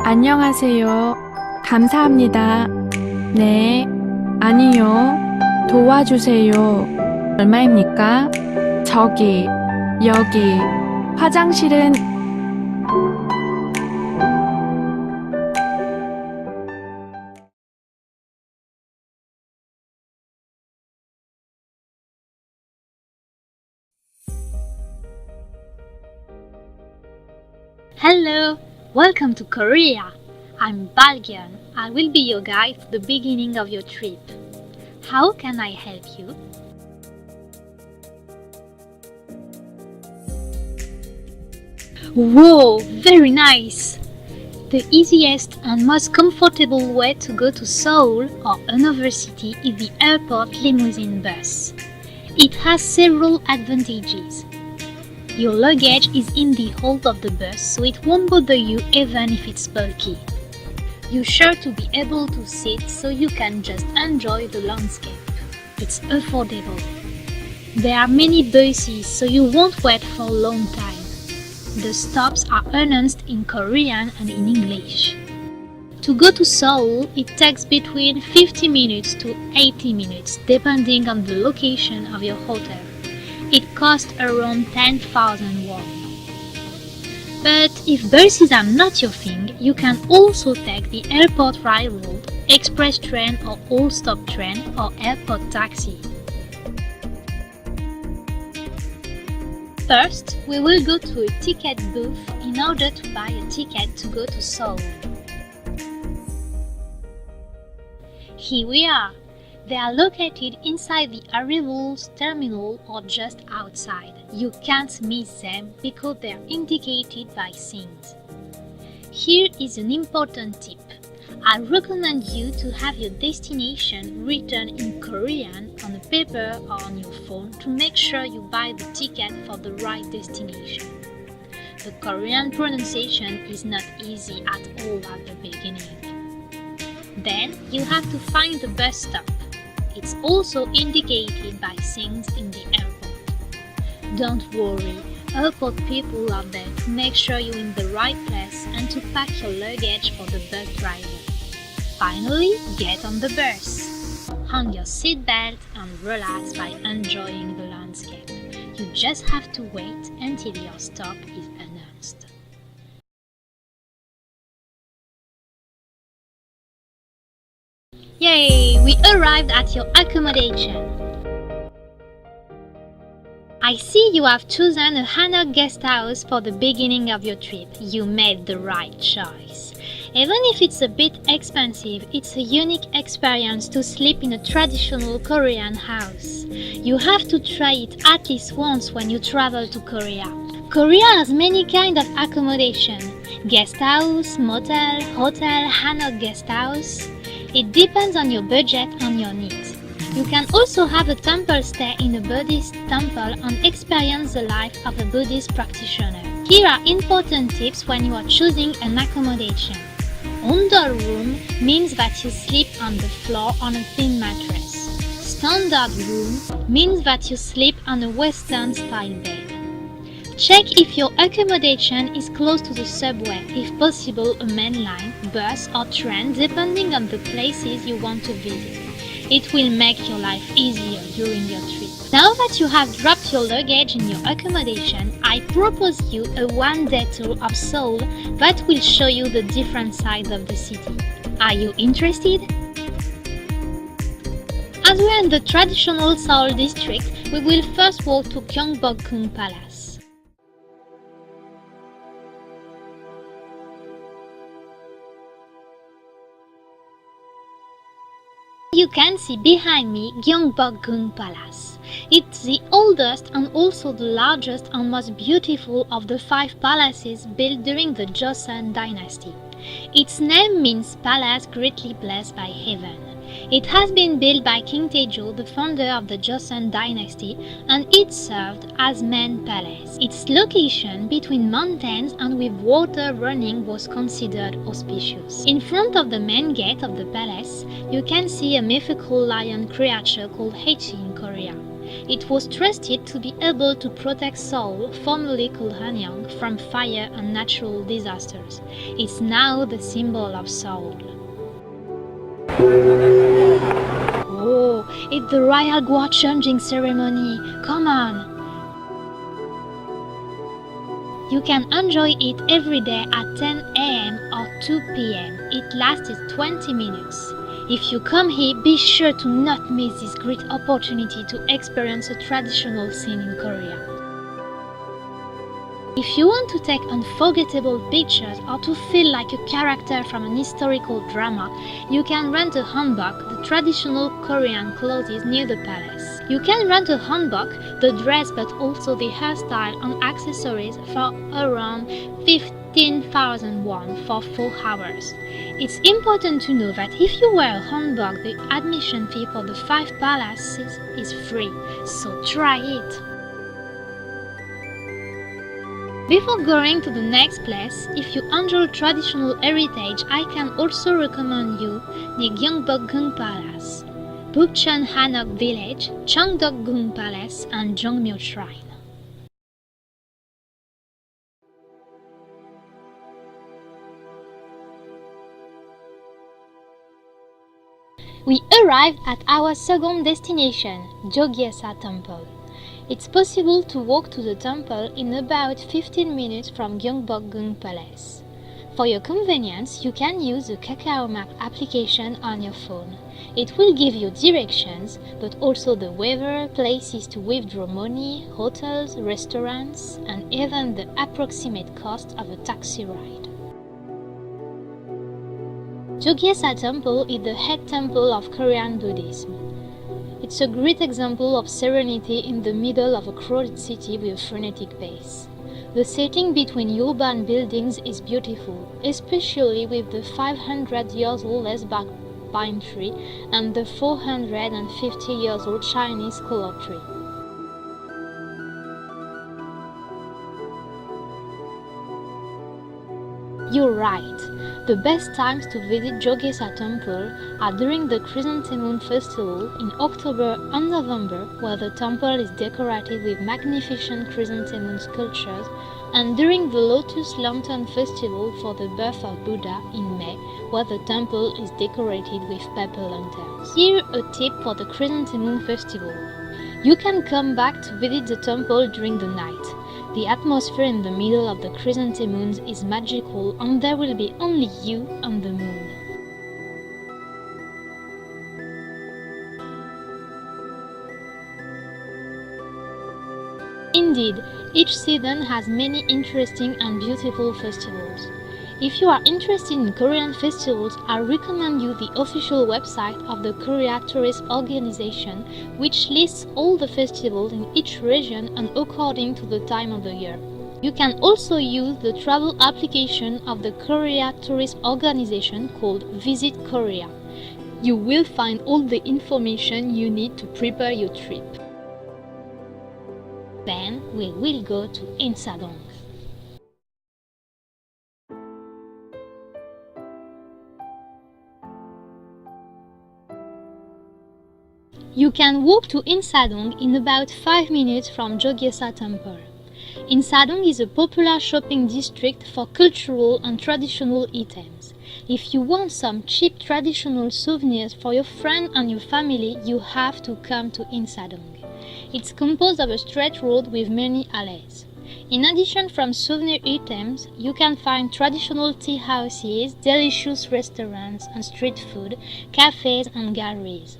안녕하세요. 감사합니다. 네, 아니요. 도와주세요. 얼마입니까? 저기, 여기, 화장실은 Hello, welcome to Korea. I'm Balgyeon. I will be your guide for the beginning of your trip. How can I help you? Whoa, very nice! The easiest and most comfortable way to go to Seoul or another city is the airport limousine bus. It has several advantages. Your luggage is in the hold of the bus, so it won't bother you even if it's bulky. You're sure to be able to sit so you can just enjoy the landscape. It's affordable. There are many buses, so you won't wait for a long time. The stops are announced in Korean and in English. To go to Seoul, it takes between 50 minutes to 80 minutes, depending on the location of your hotel. It costs around 10,000 won. But if buses are not your thing, you can also take the airport railroad, express train or all-stop train or airport taxi. First, we will go to a ticket booth in order to buy a ticket to go to Seoul. Here we are. They are located inside the arrivals terminal or just outside. You can't miss them because they are indicated by signs. Here is an important tip. I recommend you to have your destination written in Korean on a paper or on your phone to make sure you buy the ticket for the right destination. The Korean pronunciation is not easy at all at the beginning. Then you have to find the bus stop. It's also indicated by signs in the airport. Don't worry, airport people are there to make sure you're in the right place and to pack your luggage for the bus driver. Finally, get on the bus. Hang your seatbelt and relax by enjoying the landscape. You just have to wait until your stop is announced. Yay! We arrived at your accommodation. I see you have chosen a Hanbok guest house for the beginning of your trip. You made the right choice. Even if it's a bit expensive, it's a unique experience to sleep in a traditional Korean house. You have to try it at least once when you travel to Korea. Korea has many kinds of accommodation: guest house, motel, hotel, Hanbok guest house. It depends on your budget and your needs. You can also have a temple stay in a Buddhist temple and experience the life of a Buddhist practitioner. Here are important tips when you are choosing an accommodation. Ondol room means that you sleep on the floor on a thin mattress. Standard room means that you sleep on a Western style bed. Check if your accommodation is close to the subway, if possible a main line, bus or train depending on the places you want to visit. It will make your life easier during your trip. Now that you have dropped your luggage in your accommodation, I propose you a one-day tour of Seoul that will show you the different sides of the city. Are you interested? As we are in the traditional Seoul district, we will first walk to Gyeongbokgung Palace. You can see behind me Gyeongbokgung Palace. It's the oldest and also the largest and most beautiful of the 5 palaces built during the Joseon dynasty. Its name means palace greatly blessed by heaven. It has been built by King Taejo, the founder of the Joseon dynasty, and it served as main palace. Its location between mountains and with water running was considered auspicious. In front of the main gate of the palace, you can see a mythical lion creature called Haechi in Korea. It was trusted to be able to protect Seoul, formerly called Hanyang, from fire and natural disasters. It's now the symbol of Seoul. Oh, it's the royal guard changing ceremony. Come on! You can enjoy it every day at 10 a.m. or 2 p.m. It lasts 20 minutes. If you come here, be sure to not miss this great opportunity to experience a traditional scene in Korea. If you want to take unforgettable pictures or to feel like a character from an historical drama, you can rent a hanbok, the traditional Korean clothes near the palace. You can rent a hanbok, the dress but also the hairstyle and accessories for around 15,000 won for 4 hours. It's important to know that if you wear a hanbok, the admission fee for the 5 palaces is free, so try it! Before going to the next place, if you enjoy traditional heritage, I can also recommend you the Gyeongbokgung Palace, Bukchon Hanok Village, Cheongdokgung Palace and Jongmyo Shrine. We arrived at our second destination, Jogyesa Temple. It's possible to walk to the temple in about 15 minutes from Gyeongbokgung Palace. For your convenience, you can use the KakaoMap application on your phone. It will give you directions, but also the weather, places to withdraw money, hotels, restaurants, and even the approximate cost of a taxi ride. Jogyesa Temple is the head temple of Korean Buddhism. It's a great example of serenity in the middle of a crowded city with a frenetic pace. The setting between urban buildings is beautiful, especially with the 500 years old esbark pine tree and the 450 years old Chinese kola tree. You're right. The best times to visit Jogyesa Temple are during the Chrysanthemum Festival in October and November, where the temple is decorated with magnificent chrysanthemum sculptures, and during the Lotus Lantern Festival for the birth of Buddha in May, where the temple is decorated with paper lanterns. Here a tip for the Chrysanthemum Festival. You can come back to visit the temple during the night. The atmosphere in the middle of the chrysanthemums is magical and there will be only you and the moon. Indeed, each season has many interesting and beautiful festivals. If you are interested in Korean festivals, I recommend you the official website of the Korea Tourist Organization, which lists all the festivals in each region and according to the time of the year. You can also use the travel application of the Korea Tourist Organization called VisitKorea. You will find all the information you need to prepare your trip. Then we will go to Insadong. You can walk to Insadong in about 5 minutes from Jogyesa Temple. Insadong is a popular shopping district for cultural and traditional items. If you want some cheap traditional souvenirs for your friend and your family, you have to come to Insadong. It's composed of a straight road with many alleys. In addition from souvenir items, you can find traditional tea houses, delicious restaurants and street food, cafes and galleries.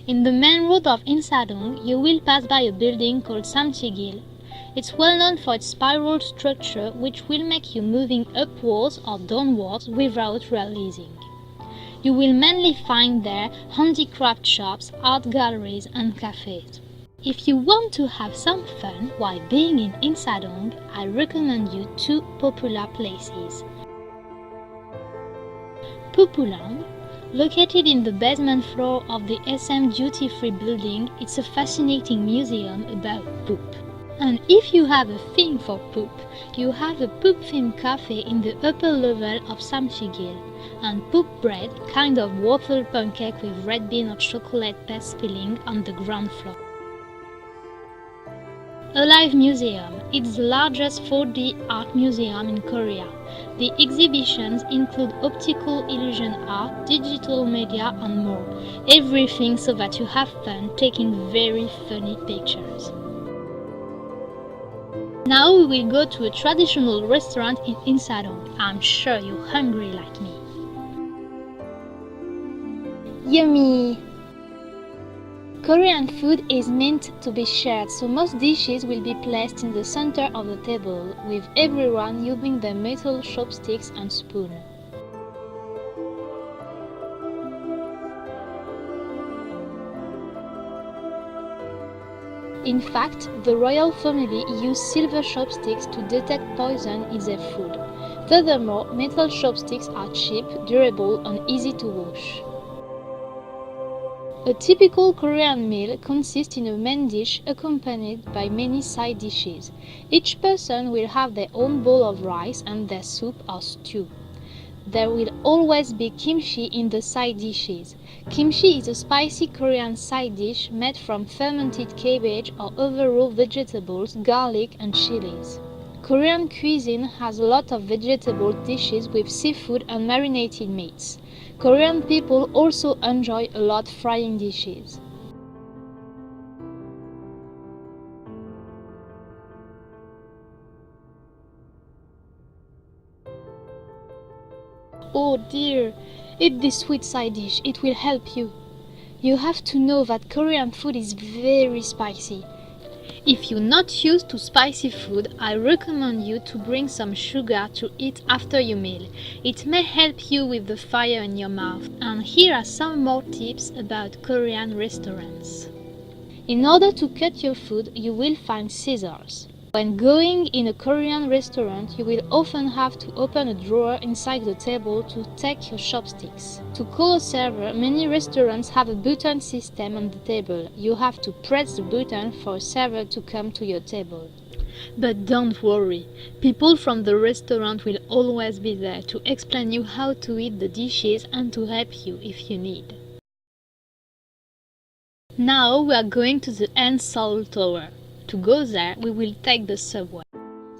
In the main road of Insadong, you will pass by a building called Samchigil. It's well known for its spiral structure, which will make you moving upwards or downwards without realizing. You will mainly find there handicraft shops, art galleries and cafes. If you want to have some fun while being in Insadong, I recommend you 2 popular places. Poopoo Land. Located in the basement floor of the SM Duty Free building, it's a fascinating museum about poop. And if you have a thing for poop, you have a poop-themed cafe in the upper level of Samchigil, and poop bread, kind of waffle pancake with red bean or chocolate paste filling on the ground floor. Alive Museum. It's the largest 4D art museum in Korea. The exhibitions include optical illusion art, digital media and more. Everything so that you have fun taking very funny pictures. Now we will go to a traditional restaurant in Insadong. I'm sure you're hungry like me. Yummy! Korean food is meant to be shared, so most dishes will be placed in the center of the table, with everyone using their metal chopsticks and spoon. In fact, the royal family used silver chopsticks to detect poison in their food. Furthermore, metal chopsticks are cheap, durable, and easy to wash. A typical Korean meal consists in a main dish accompanied by many side dishes. Each person will have their own bowl of rice and their soup or stew. There will always be kimchi in the side dishes. Kimchi is a spicy Korean side dish made from fermented cabbage or other raw vegetables, garlic and chilies. Korean cuisine has a lot of vegetable dishes with seafood and marinated meats. Korean people also enjoy a lot frying dishes. Oh dear, eat this sweet side dish, it will help you. You have to know that Korean food is very spicy. If you're not used to spicy food, I recommend you to bring some sugar to eat after your meal. It may help you with the fire in your mouth. And here are some more tips about Korean restaurants. In order to cut your food, you will find scissors. When going in a Korean restaurant, you will often have to open a drawer inside the table to take your chopsticks. To call a server, many restaurants have a button system on the table. You have to press the button for a server to come to your table. But don't worry, people from the restaurant will always be there to explain you how to eat the dishes and to help you if you need. Now we are going to the Seoul Tower. To go there, we will take the subway.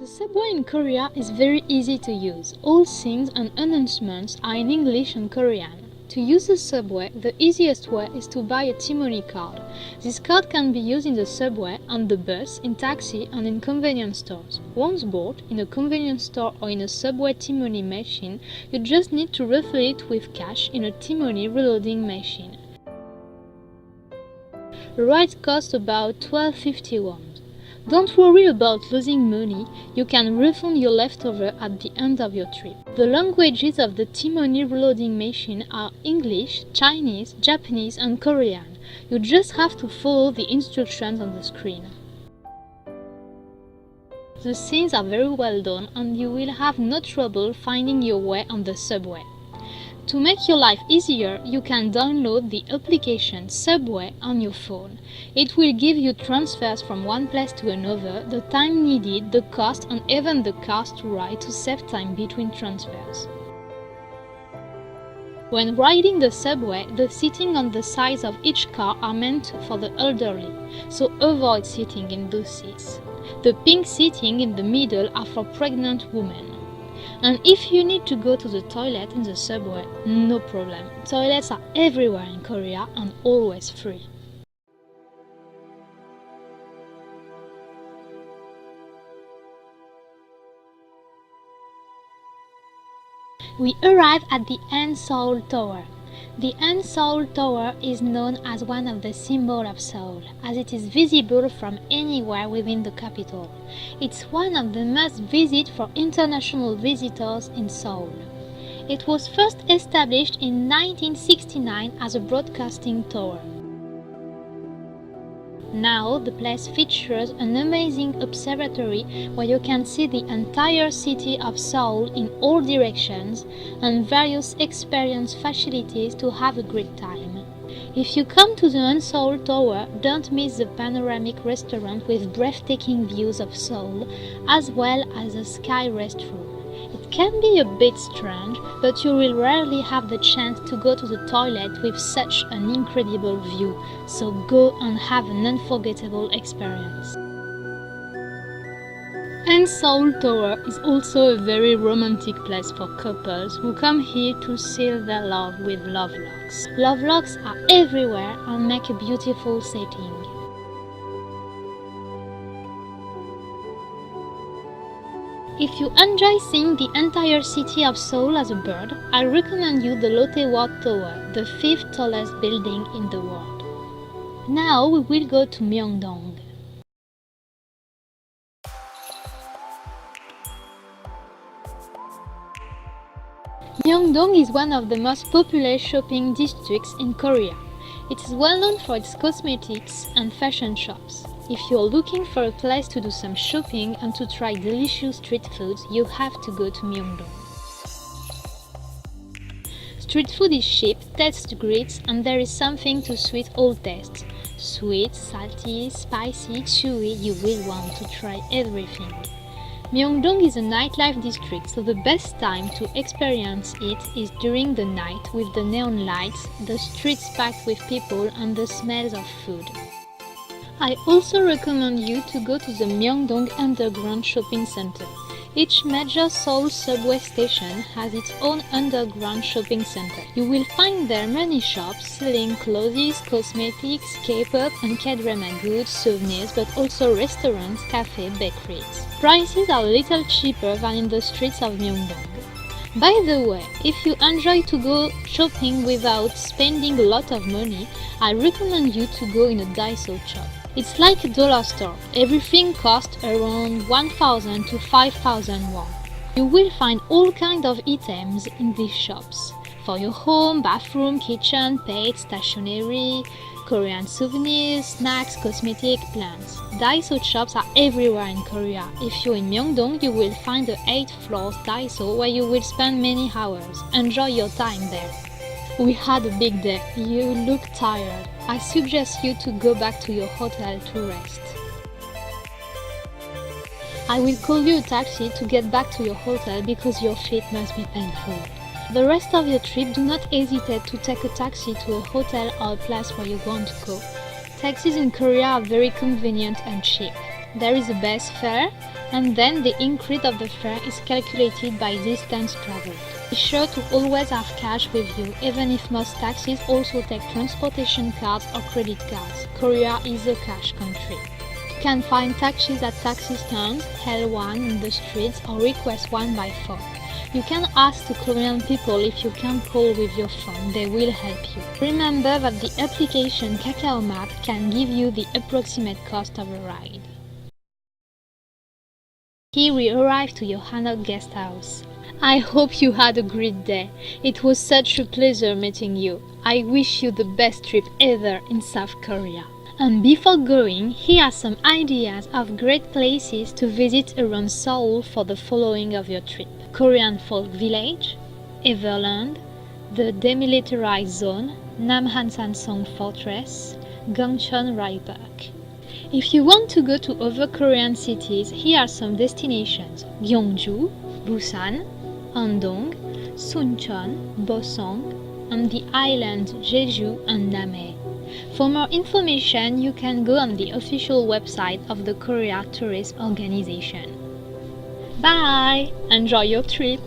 The subway in Korea is very easy to use. All things and announcements are in English and Korean. To use the subway, the easiest way is to buy a T-money card. This card can be used in the subway, on the bus, in taxi and in convenience stores. Once bought, in a convenience store or in a subway T-money machine, you just need to refill it with cash in a T-money reloading machine. The ride costs about 12.50 won. Don't worry about losing money, you can refund your leftover at the end of your trip. The languages of the T-money reloading machine are English, Chinese, Japanese and Korean. You just have to follow the instructions on the screen. The scenes are very well done and you will have no trouble finding your way on the subway. To make your life easier, you can download the application Subway on your phone. It will give you transfers from one place to another, the time needed, the cost and even the cost to ride to save time between transfers. When riding the subway, the seating on the sides of each car are meant for the elderly, so avoid sitting in those seats. The pink seating in the middle are for pregnant women. And if you need to go to the toilet in the subway, no problem. Toilets are everywhere in Korea and always free. We arrive at the Seoul Tower. The Seoul Tower is known as one of the symbols of Seoul, as it is visible from anywhere within the capital. It's one of the must visits for international visitors in Seoul. It was first established in 1969 as a broadcasting tower. Now the place features an amazing observatory where you can see the entire city of Seoul in all directions and various experience facilities to have a great time. If you come to the Seoul Tower, don't miss the panoramic restaurant with breathtaking views of Seoul, as well as a sky restroom. It can be a bit strange, but you will rarely have the chance to go to the toilet with such an incredible view, so go and have an unforgettable experience. And Seoul Tower is also a very romantic place for couples who come here to seal their love with love locks. Love locks are everywhere and make a beautiful setting. If you enjoy seeing the entire city of Seoul as a bird, I recommend you the Lotte Ward Tower, the 5th tallest building in the world. Now we will go to Myeongdong. Myeongdong is one of the most popular shopping districts in Korea. It is well known for its cosmetics and fashion shops. If you're looking for a place to do some shopping and to try delicious street foods, you have to go to Myeongdong. Street food is cheap, tastes great, and there is something to suit all tastes. Sweet, salty, spicy, chewy, you will want to try everything. Myeongdong is a nightlife district, so the best time to experience it is during the night with the neon lights, the streets packed with people and the smells of food. I also recommend you to go to the Myeongdong Underground Shopping Center. Each major Seoul subway station has its own underground shopping center. You will find there many shops selling clothes, cosmetics, K-pop and K-drama goods, souvenirs, but also restaurants, cafes, bakeries. Prices are a little cheaper than in the streets of Myeongdong. By the way, if you enjoy to go shopping without spending a lot of money, I recommend you to go in a DAISO shop. It's like a dollar store. Everything costs around 1,000 to 5,000 won. You will find all kinds of items in these shops. For your home, bathroom, kitchen, pets, stationery, Korean souvenirs, snacks, cosmetic, plants. DAISO shops are everywhere in Korea. If you're in Myeongdong, you will find the 8th floor DAISO where you will spend many hours. Enjoy your time there. We had a big day. You look tired. I suggest you to go back to your hotel to rest. I will call you a taxi to get back to your hotel because your feet must be painful. The rest of your trip, do not hesitate to take a taxi to a hotel or a place where you want to go. Taxis in Korea are very convenient and cheap. There is a base fare, and then the increase of the fare is calculated by distance traveled. Be sure to always have cash with you, even if most taxis also take transportation cards or credit cards. Korea is a cash country. You can find taxis at taxi stands, hail one in the streets, or request one by phone. You can ask the Korean people if you can call with your phone, they will help you. Remember that the application KakaoMap can give you the approximate cost of a ride. Here we arrived to your Hanbok guest house. I hope you had a great day. It was such a pleasure meeting you. I wish you the best trip ever in South Korea. And before going, here are some ideas of great places to visit around Seoul for the following of your trip. Korean Folk Village, Everland, the Demilitarized Zone, Namhansan-song Fortress, Gyeongcheon Rai Park. If you want to go to other Korean cities, here are some destinations: Gyeongju, Busan, Hanbok, Suncheon, Bosong, and the islands Jeju and Namhae. For more information, you can go on the official website of the Korea Tourist Organization. Bye! Enjoy your trip!